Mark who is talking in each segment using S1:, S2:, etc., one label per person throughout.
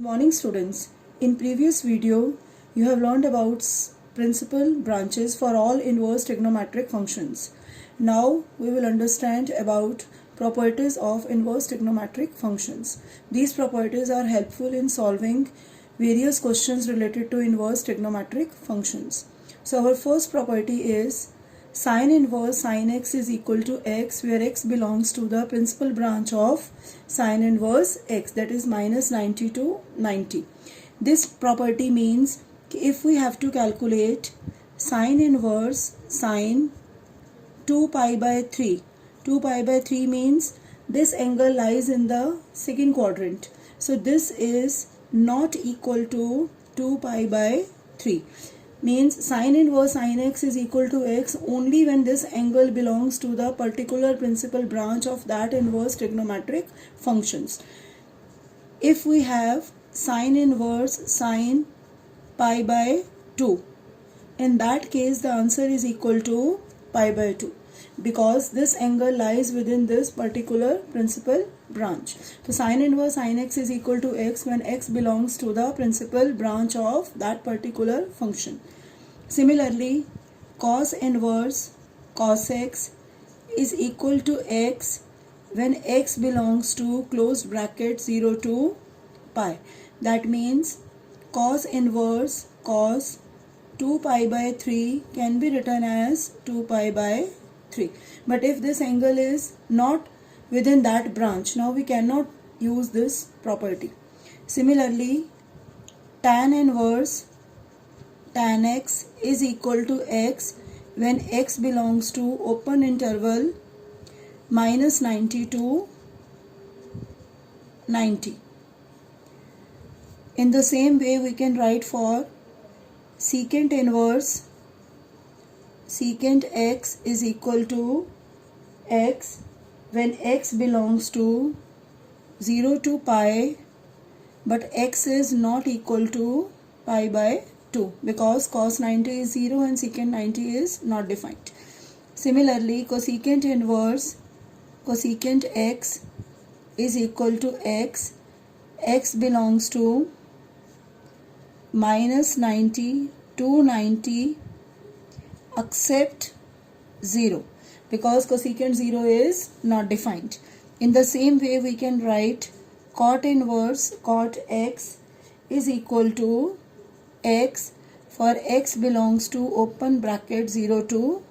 S1: Morning students, in previous video you have learned about principal branches for all inverse trigonometric functions. Now we will understand about properties of inverse trigonometric functions. These properties are helpful in solving various questions related to inverse trigonometric functions. So our first property is sin inverse sin x is equal to x, where x belongs to the principal branch of sin inverse x, that is minus 90 to 90. This property means if we have to calculate sin inverse sin 2 pi by 3, 2 pi by 3 means this angle lies in the second quadrant. So this is not equal to 2 pi by 3. Means sin inverse sin x is equal to x only when this angle belongs to the particular principal branch of that inverse trigonometric functions. If we have sin inverse sin pi by 2, in that case the answer is equal to pi by 2 because this angle lies within this particular principal branch. So sin inverse sin x is equal to x when x belongs to the principal branch of that particular function. Similarly, cos inverse cos x is equal to x when x belongs to closed bracket 0 to pi. That means cos inverse cos 2 pi by 3 can be written as 2 pi by 3. But if this angle is not within that branch, now we cannot use this property. Similarly, tan inverse tan x is equal to x when x belongs to open interval minus 90 to 90. In the same way we can write for secant inverse secant x is equal to x when x belongs to 0 to pi but x is not equal to pi by 2 because cos 90 is 0 and secant 90 is not defined. Similarly, cosecant inverse cosecant x is equal to x, x belongs to minus 90 to 90 except 0 because cosecant 0 is not defined. In the same way we can write cot inverse cot x is equal to x for x belongs to open bracket 0 to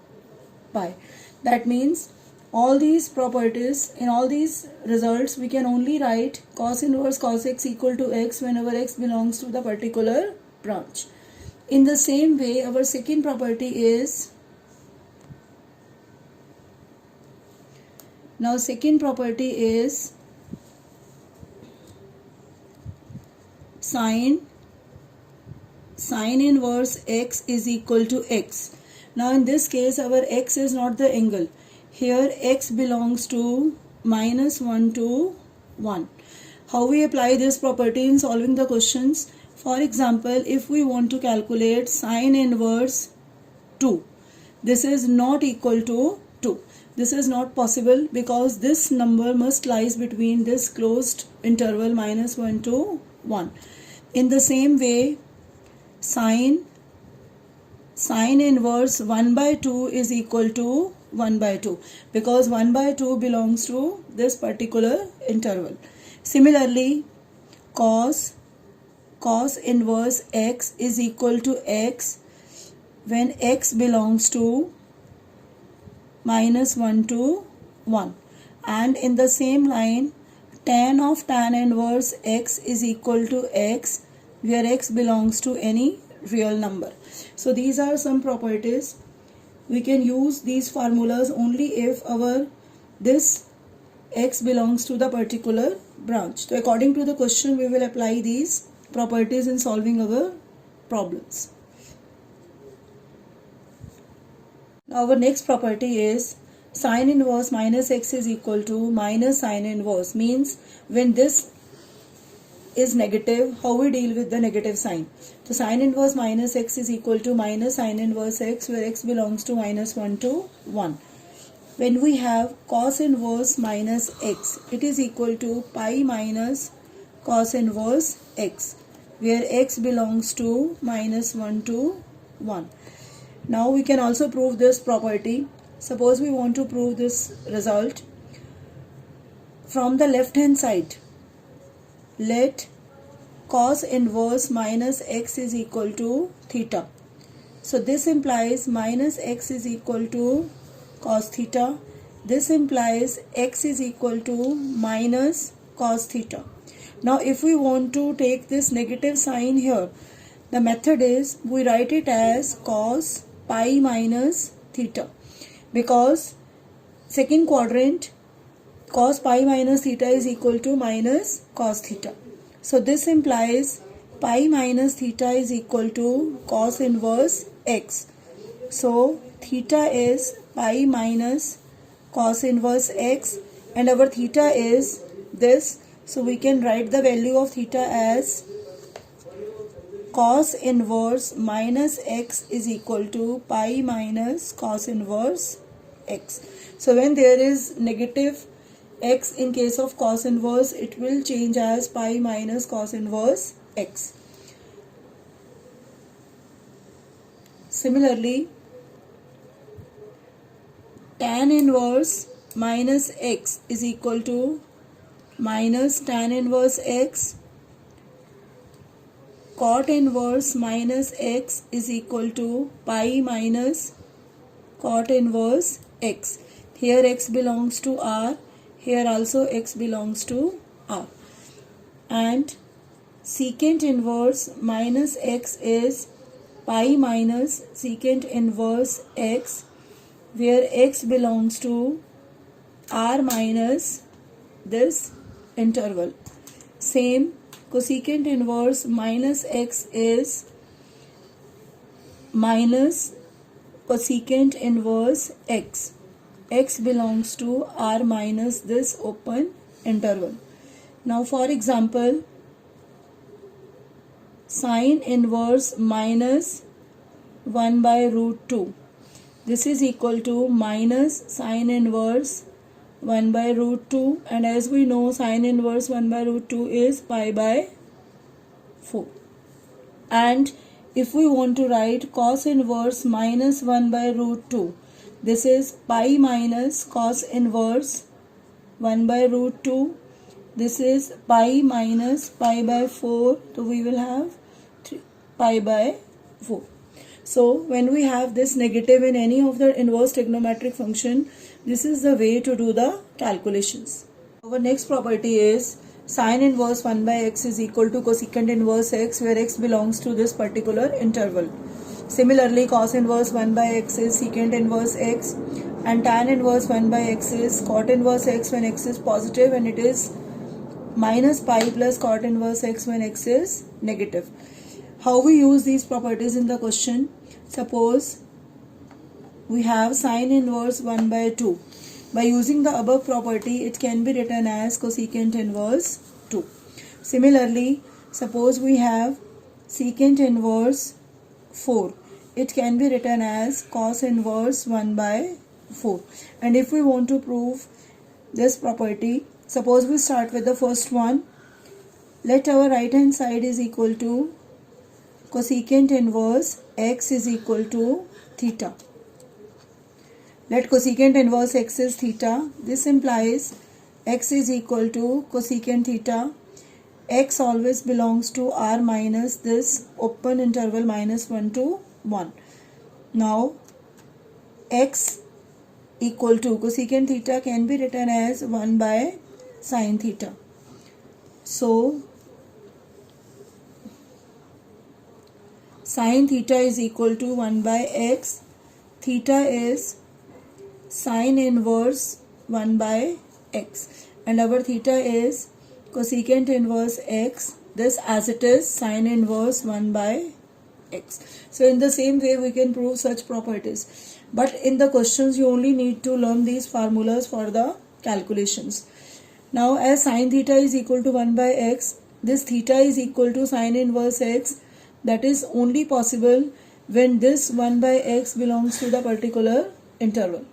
S1: pi. That means all these properties, in all these results we can only write cos inverse cos x equal to x whenever x belongs to the particular branch. In the same way our second property is, now second property is sin inverse x is equal to x. Now in this case our x is not the angle. Here x belongs to minus 1 to 1. How we apply this property in solving the questions? For example, if we want to calculate sin inverse 2, this is not equal to 2. This is not possible because this number must lies between this closed interval minus 1 to 1. In the same way, sin inverse 1 by 2 is equal to 1 by 2 because 1 by 2 belongs to this particular interval. Similarly, cos inverse x is equal to x when x belongs to minus 1 to 1, and in the same line tan of tan inverse x is equal to x where x belongs to any real number. So these are some properties. We can use these formulas only if this x belongs to the particular branch. So according to the question we will apply these properties in solving our problems. Now our next property is sin inverse minus x is equal to minus sin inverse, means when this is negative, how we deal with the negative sign. So sin inverse minus x is equal to minus sin inverse x where x belongs to minus 1 to 1. When we have cos inverse minus x, it is equal to pi minus cos inverse x, where x belongs to minus 1 to 1. Now we can also prove this property. Suppose we want to prove this result. From the left hand side, let cos inverse minus x is equal to theta. So this implies minus x is equal to cos theta. This implies x is equal to minus cos theta. Now if we want to take this negative sign here, the method is we write it as cos pi minus theta, because second quadrant cos pi minus theta is equal to minus cos theta. So this implies pi minus theta is equal to cos inverse x. So theta is pi minus cos inverse x, and our theta is this. So we can write the value of theta as cos inverse minus x is equal to pi minus cos inverse x. So when there is negative x in case of cos inverse, it will change as pi minus cos inverse x. Similarly, tan inverse minus x is equal to minus tan inverse x. Cot inverse minus x is equal to pi minus cot inverse x. Here x belongs to R. Here also x belongs to R. And secant inverse minus x is pi minus secant inverse x, where x belongs to R minus this interval. Same, cosecant inverse minus x is minus cosecant inverse x. X belongs to R minus this open interval. Now for example, sine inverse minus 1 by root 2. This is equal to minus sine inverse 1 by root 2, and as we know sine inverse 1 by root 2 is pi by 4. And if we want to write cos inverse minus 1 by root 2, this is pi minus cos inverse 1 by root 2. This is pi minus pi by 4. So we will have pi by 4. So when we have this negative in any of the inverse trigonometric function, this is the way to do the calculations. Our next property is sine inverse 1 by x is equal to cosecant inverse x, where x belongs to this particular interval. Similarly, cos inverse 1 by x is secant inverse x, and tan inverse 1 by x is cot inverse x when x is positive, and it is minus pi plus cot inverse x when x is negative. How we use these properties in the question? Suppose we have sine inverse 1 by 2. By using the above property, it can be written as cosecant inverse 2. Similarly, suppose we have secant inverse 4. It can be written as cos inverse 1 by 4. And if we want to prove this property, suppose we start with the first one. Let our right hand side is equal to cosecant inverse x is equal to theta. Let cosecant inverse x is theta. This implies x is equal to cosecant theta. X always belongs to R minus this open interval minus 1 to 1. Now x equal to cosecant theta can be written as 1 by sine theta. So sine theta is equal to 1 by x. Theta is sine inverse 1 by x, and our theta is cosecant inverse x, this as it is sine inverse 1 by x. So in the same way we can prove such properties, but in the questions you only need to learn these formulas for the calculations. Now as sine theta is equal to 1 by x, this theta is equal to sine inverse x. That is only possible when this 1 by x belongs to the particular interval.